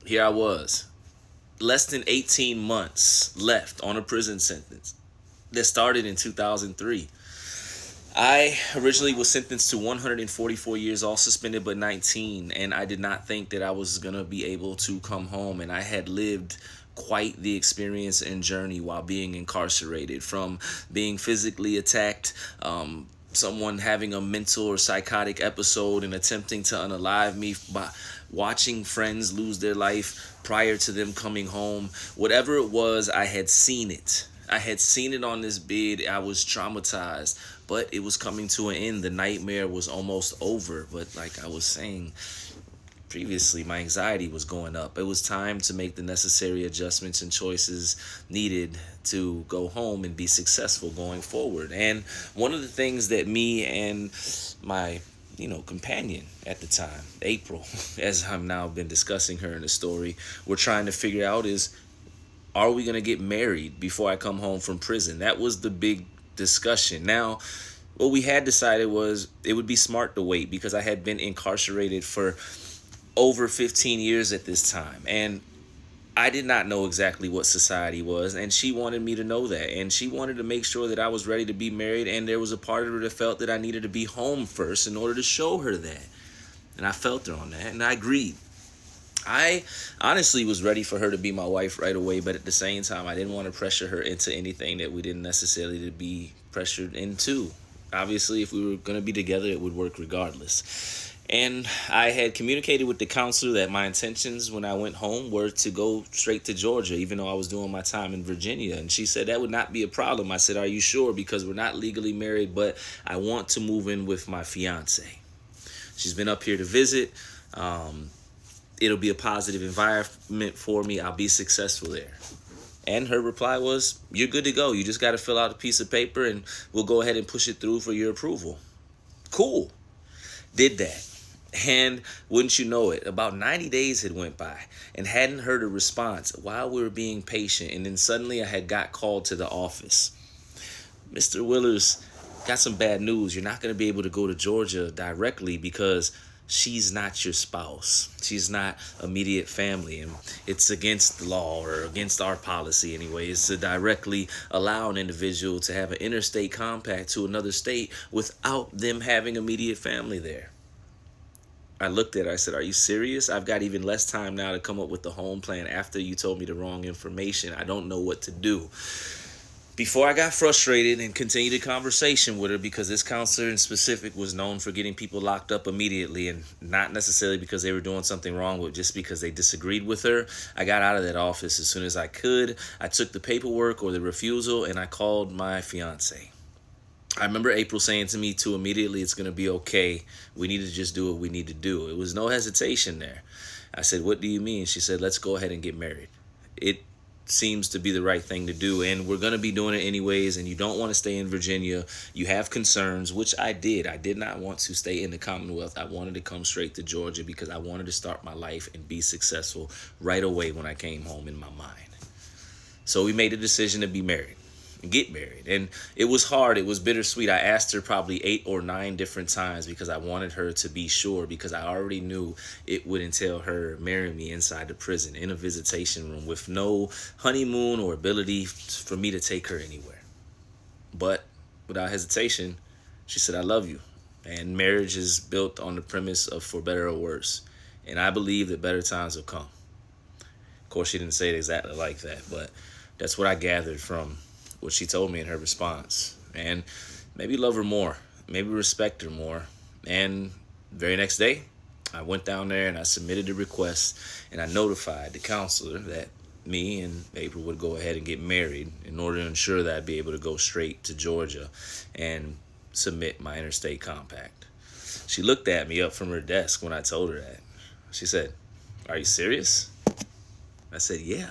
Here I was, less than 18 months left on a prison sentence that started in 2003. I originally was sentenced to 144 years, all suspended but 19, and I did not think that I was going to be able to come home. And I had lived quite the experience and journey while being incarcerated, from being physically attacked, someone having a mental or psychotic episode and attempting to unalive me by watching friends lose their life prior to them coming home. Whatever it was, I had seen it. I had seen it on this bid. I was traumatized, but it was coming to an end. The nightmare was almost over. But like I was saying previously, my anxiety was going up. It was time to make the necessary adjustments and choices needed to go home and be successful going forward. And one of the things that me and my companion at the time, April, as I've now been discussing her in the story, we're trying to figure out is, are we going to get married before I come home from prison? That was the big discussion. Now, what we had decided was it would be smart to wait because I had been incarcerated for over 15 years at this time. And I did not know exactly what society was, and she wanted me to know that. And she wanted to make sure that I was ready to be married, and there was a part of her that felt that I needed to be home first in order to show her that. And I felt her on that, and I agreed. I honestly was ready for her to be my wife right away, but at the same time, I didn't want to pressure her into anything that we didn't necessarily to be pressured into. Obviously, if we were going to be together, it would work regardless. And I had communicated with the counselor that my intentions when I went home were to go straight to Georgia, even though I was doing my time in Virginia. And she said that would not be a problem. I said, are you sure? Because we're not legally married, but I want to move in with my fiance. She's been up here to visit. It'll be a positive environment for me. I'll be successful there. And her reply was, you're good to go. You just got to fill out a piece of paper and we'll go ahead and push it through for your approval. Cool. Did that. And wouldn't you know it, about 90 days had went by and hadn't heard a response while we were being patient. And then suddenly I had got called to the office. Mr. Willers, got some bad news. You're not going to be able to go to Georgia directly because she's not your spouse. She's not immediate family, and it's against the law, or against our policy anyways, to directly allow an individual to have an interstate compact to another state without them having immediate family there. I looked at her, I said, are you serious? I've got even less time now to come up with the home plan after you told me the wrong information. I don't know what to do. Before I got frustrated and continued the conversation with her, because this counselor in specific was known for getting people locked up immediately, and not necessarily because they were doing something wrong, but just because they disagreed with her, I got out of that office as soon as I could. I took the paperwork or the refusal and I called my fiance. I remember April saying to me too immediately, it's going to be okay. We need to just do what we need to do. It was no hesitation there. I said, what do you mean? She said, let's go ahead and get married. It seems to be the right thing to do, and we're going to be doing it anyways, and you don't want to stay in Virginia. You have concerns, which I did. I did not want to stay in the Commonwealth. I wanted to come straight to Georgia because I wanted to start my life and be successful right away when I came home in my mind. So we made a decision to be married. Get married. And it was hard. It was bittersweet. I asked her probably 8 or 9 different times because I wanted her to be sure, because I already knew it would entail her marrying me inside the prison in a visitation room with no honeymoon or ability for me to take her anywhere. But without hesitation, she said, I love you. And marriage is built on the premise of for better or worse. And I believe that better times have come. Of course, she didn't say it exactly like that, but that's what I gathered from what she told me in her response. And maybe love her more, maybe respect her more. And the very next day, I went down there and I submitted a request, and I notified the counselor that me and April would go ahead and get married in order to ensure that I'd be able to go straight to Georgia and submit my interstate compact. She looked at me up from her desk when I told her that. She said, are you serious? I said, yeah.